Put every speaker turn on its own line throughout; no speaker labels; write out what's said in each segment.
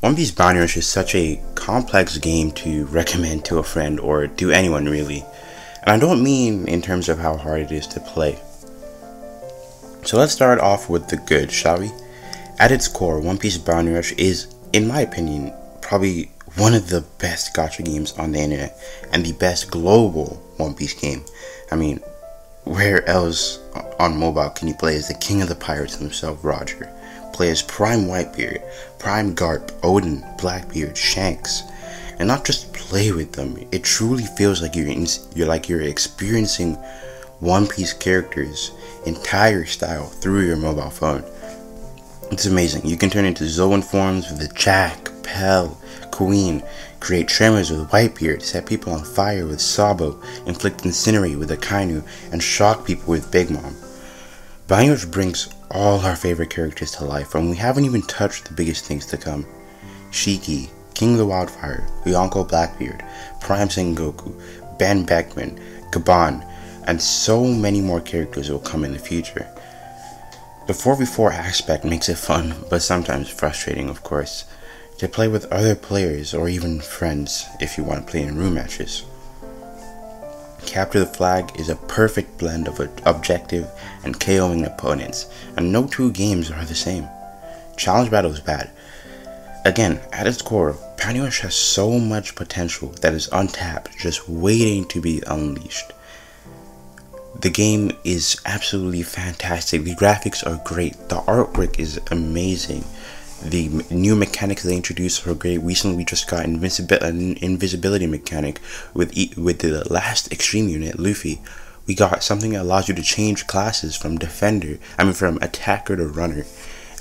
One Piece Bounty Rush is such a complex game to recommend to a friend or to anyone really. And I don't mean in terms of how hard it is to play. So let's start off with the good, shall we? At its core, One Piece Bounty Rush is, in my opinion, probably one of the best gacha games on the internet and the best global One Piece game. I mean, where else on mobile can you play as the king of the pirates himself, Roger? Play as Prime Whitebeard, Prime Garp, Odin, Blackbeard, Shanks, and not just play with them. It truly feels like you're experiencing One Piece characters' entire style through your mobile phone. It's amazing. You can turn into Zoan forms with the Jack, Pell, Queen, create tremors with Whitebeard, set people on fire with Sabo, inflict incinerate with Akainu, and shock people with Big Mom. Bounty Rush brings all our favorite characters to life, and we haven't even touched the biggest things to come. Shiki, King of the Wildfire, Yonko Blackbeard, Prime Sengoku, Ben Beckman, Gaban, and so many more characters will come in the future. The 4v4 aspect makes it fun, but sometimes frustrating, of course, to play with other players or even friends if you want to play in room matches. Capture the Flag is a perfect blend of objective and KOing opponents, and no two games are the same. Challenge Battle is bad. Again, at its core, Bounty Rush has so much potential that is untapped, just waiting to be unleashed. The game is absolutely fantastic. The graphics are great. The artwork is amazing. The new mechanics they introduced are great. Recently, we just got an invisibility mechanic with the last extreme unit, Luffy. We got something that allows you to change classes from attacker to runner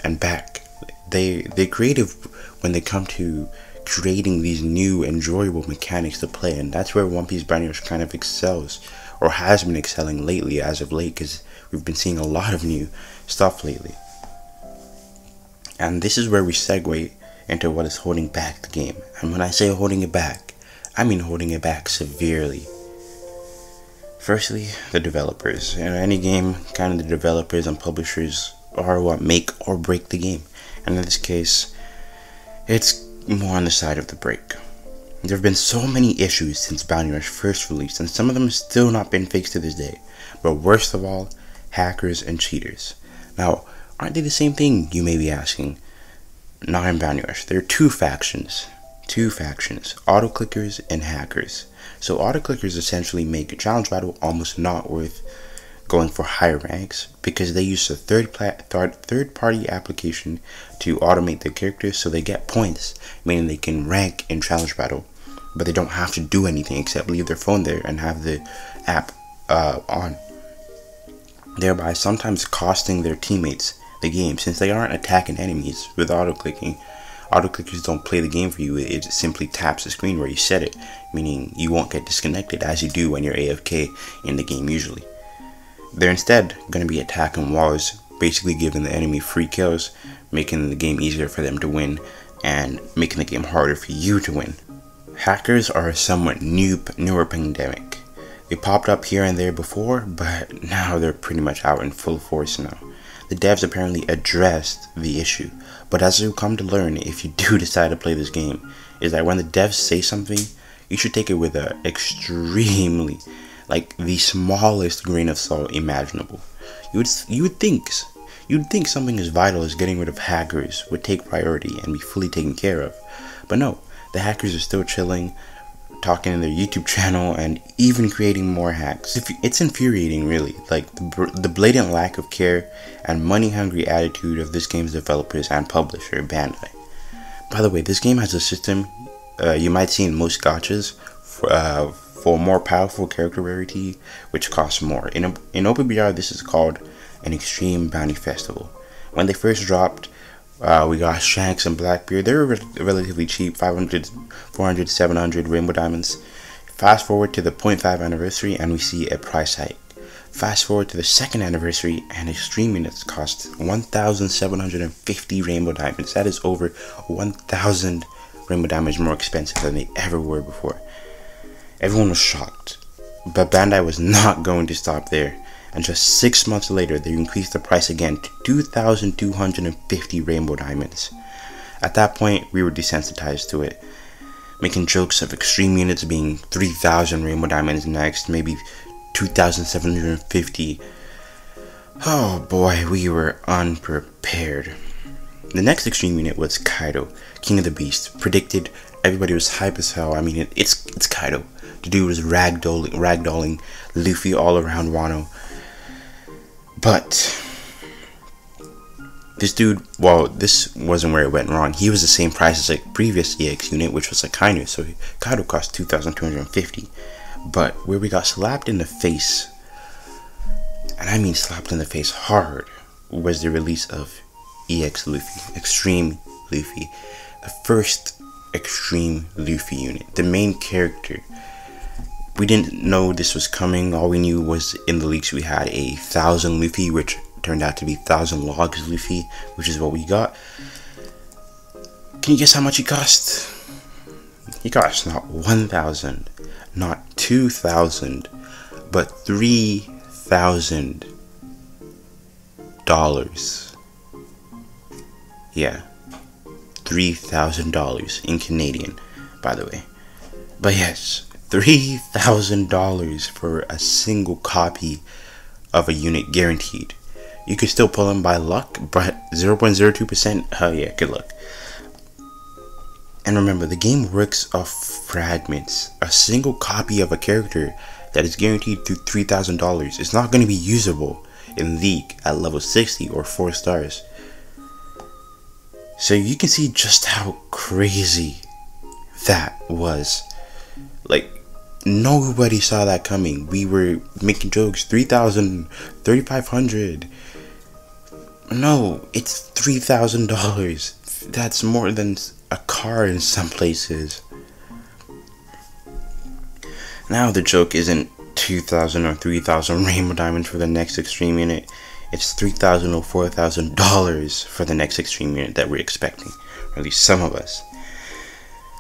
and back. They're creative when they come to creating these new enjoyable mechanics to play, and that's where One Piece Bounty Rush kind of excels, or has been excelling lately, as of late, because we've been seeing a lot of new stuff lately. And this is where we segue into what is holding back the game. And when I say holding it back, I mean holding it back severely. Firstly, the developers. In any game, kind of the developers and publishers are what make or break the game. And in this case, it's more on the side of the break. There have been so many issues since Bounty Rush first released, and some of them have still not been fixed to this day. But worst of all, hackers and cheaters. Now, aren't they the same thing, you may be asking? Not in Bounty Rush. There are two factions, auto-clickers and hackers. So auto-clickers essentially make a challenge battle almost not worth going for higher ranks, because they use a third-party application to automate their characters so they get points, meaning they can rank in challenge battle, but they don't have to do anything except leave their phone there and have the app on, thereby sometimes costing their teammates the game, since they aren't attacking enemies with auto-clicking. Auto-clickers don't play the game for you. It simply taps the screen where you set it, meaning you won't get disconnected as you do when you're AFK in the game usually. They're instead going to be attacking walls, basically giving the enemy free kills, making the game easier for them to win, and making the game harder for you to win. Hackers are a somewhat newer pandemic. They popped up here and there before, but now they're pretty much out in full force now. The devs apparently addressed the issue, but as you'll come to learn if you do decide to play this game, is that when the devs say something, you should take it with a extremely, like the smallest grain of salt imaginable. You would think something as vital as getting rid of hackers would take priority and be fully taken care of, but no, the hackers are still chilling, talking in their YouTube channel, and even creating more hacks. It's infuriating, really, like the blatant lack of care and money-hungry attitude of this game's developers and publisher, Bandai. By the way, this game has a system you might see in most gachas for more powerful character rarity, which costs more. In Opbr, this is called an Extreme Bounty Festival. When they first dropped, we got Shanks and Blackbeard. They were relatively cheap, 500, 400, 700 rainbow diamonds. Fast forward to the 0.5 anniversary and we see a price hike. Fast forward to the second anniversary and extreme units cost 1,750 rainbow diamonds. That is over 1,000 rainbow diamonds more expensive than they ever were before. Everyone was shocked, but Bandai was not going to stop there, and just 6 months later they increased the price again to 2,250 rainbow diamonds. At that point, we were desensitized to it, making jokes of extreme units being 3,000 rainbow diamonds next, maybe 2,750. Oh boy, we were unprepared. The next extreme unit was Kaido, King of the Beast. Predicted, everybody was hype as hell. I mean, it's Kaido. The dude was ragdolling Luffy all around Wano. But this dude, well, this wasn't where it went wrong. He was the same price as a previous EX unit, which was a Kaido. So Kaido cost 2,250. But where we got slapped in the face, and I mean slapped in the face hard, was the release of EX Luffy, Extreme Luffy. The first Extreme Luffy unit, the main character. We didn't know this was coming. All we knew was in the leaks we had 1,000 Luffy, which turned out to be 1,000 logs Luffy, which is what we got. Can you guess how much he cost? He cost not 1,000, not 2,000, but $3,000. Yeah, $3,000 in Canadian, by the way. But yes, $3,000 for a single copy of a unit guaranteed. You could still pull them by luck, but 0.02%, oh yeah, good luck. And remember, the game works off fragments. A single copy of a character that is guaranteed through $3,000 is not going to be usable in League at level 60 or 4 stars. So you can see just how crazy that was. Like, nobody saw that coming. We were making jokes, 3,000, 3,500. No, it's $3,000. That's more than a car in some places. Now the joke isn't 2,000 or 3,000 rainbow diamonds for the next extreme unit. It's $3,000 or $4,000 for the next extreme unit that we're expecting, or at least some of us.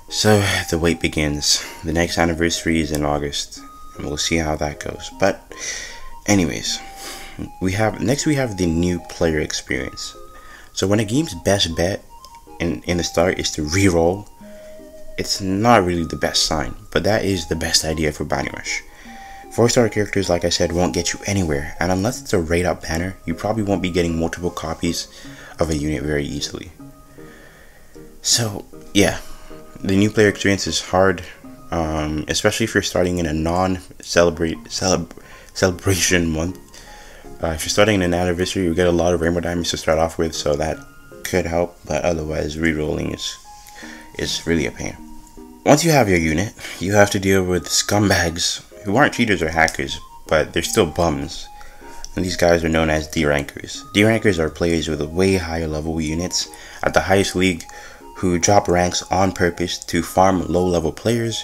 So the wait begins. The next anniversary is in August, and we'll see how that goes. But anyways, we have the new player experience. So when a game's best bet in the start is to reroll, it's not really the best sign, but that is the best idea for Bounty Rush. 4-star characters, like I said, won't get you anywhere, and unless it's a raid up banner, you probably won't be getting multiple copies of a unit very easily. So yeah, the new player experience is hard, especially if you're starting in a non-celebration month. If you're starting in an anniversary, you get a lot of rainbow diamonds to start off with, so that could help, but otherwise rerolling is really a pain. Once you have your unit, you have to deal with scumbags who aren't cheaters or hackers, but they're still bums, and these guys are known as D-rankers. D-rankers are players with way higher level units at the highest league who drop ranks on purpose to farm low level players,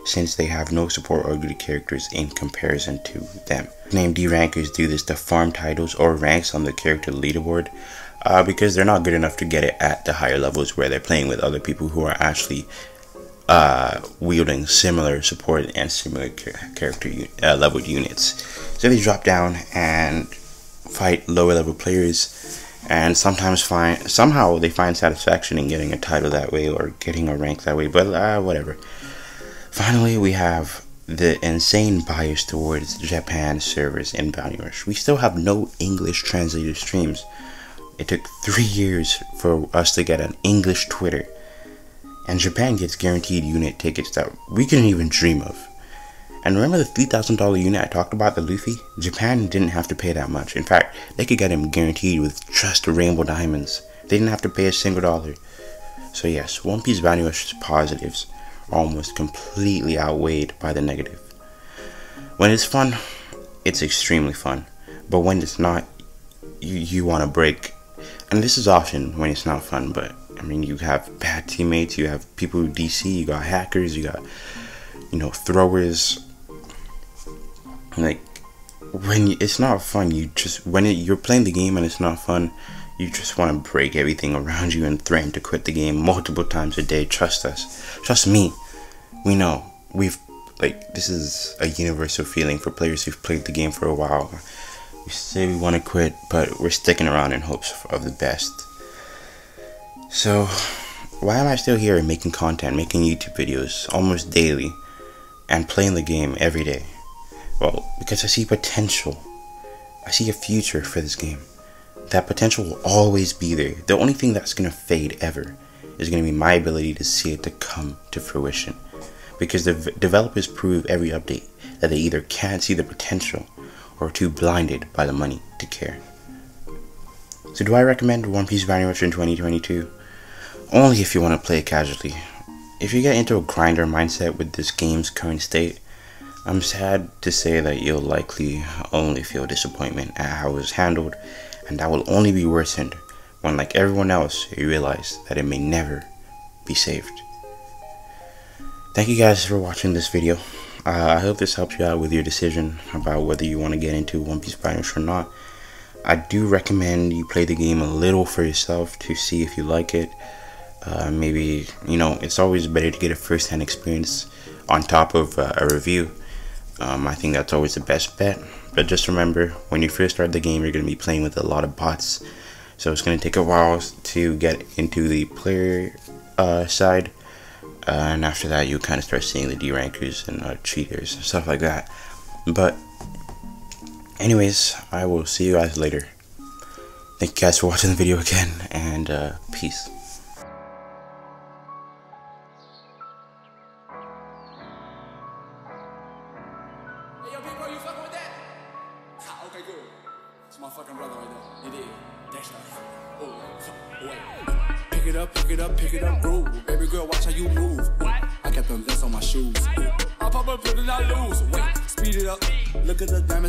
since they have no support or good characters in comparison to them. Named D-rankers do this to farm titles or ranks on the character leaderboard, because they're not good enough to get it at the higher levels where they're playing with other people who are actually wielding similar support and similar character leveled units. So they drop down and fight lower level players, and sometimes somehow they find satisfaction in getting a title that way or getting a rank that way, but whatever. Finally, we have the insane bias towards Japan servers in Bounty Rush. We still have no English translated streams. It took 3 years for us to get an English Twitter, and Japan gets guaranteed unit tickets that we couldn't even dream of. And remember the $3,000 unit I talked about, the Luffy? Japan didn't have to pay that much. In fact, they could get him guaranteed with just rainbow diamonds. They didn't have to pay a single dollar. So yes, One Piece Bounty Rush's positives are almost completely outweighed by the negative. When it's fun, it's extremely fun. But when it's not, you want to break. And this is often when it's not fun, but I mean, you have bad teammates, you have people who DC, you got hackers, you got, throwers. Like, when it's not fun, you're playing the game and it's not fun, you just want to break everything around you and threaten to quit the game multiple times a day. Trust us. Trust me. We know. This is a universal feeling for players who've played the game for a while. We say we want to quit, but we're sticking around in hopes of the best. So, why am I still here making content, making YouTube videos almost daily, and playing the game every day? Well, because I see potential. I see a future for this game. That potential will always be there. The only thing that's going to fade ever is going to be my ability to see it to come to fruition. Because the developers prove every update that they either can't see the potential or are too blinded by the money to care. So do I recommend One Piece Vanilla in 2022? Only if you want to play it casually. If you get into a grinder mindset with this game's current state, I'm sad to say that you'll likely only feel disappointment at how it was handled, and that will only be worsened when, like everyone else, you realize that it may never be saved. Thank you guys for watching this video. I hope this helps you out with your decision about whether you want to get into One Piece Finals or not. I do recommend you play the game a little for yourself to see if you like it. Maybe, it's always better to get a first-hand experience on top of a review. I think that's always the best bet. But just remember, when you first start the game, you're going to be playing with a lot of bots. So it's going to take a while to get into the player side. And after that, you kind of start seeing the D rankers and cheaters and stuff like that. But anyways, I will see you guys later. Thank you guys for watching the video again, and peace.
Hey, yo, big bro, you fucking with that? Ha, okay, good. It's my fucking brother right there. It is. Dexter. Oh, wait. Pick it up, pick it up, pick it up, groove. Baby girl, watch how you move. What? I got them vents on my shoes. I'll pop up, put it out loose. Wait, speed it up. Look at the diamonds.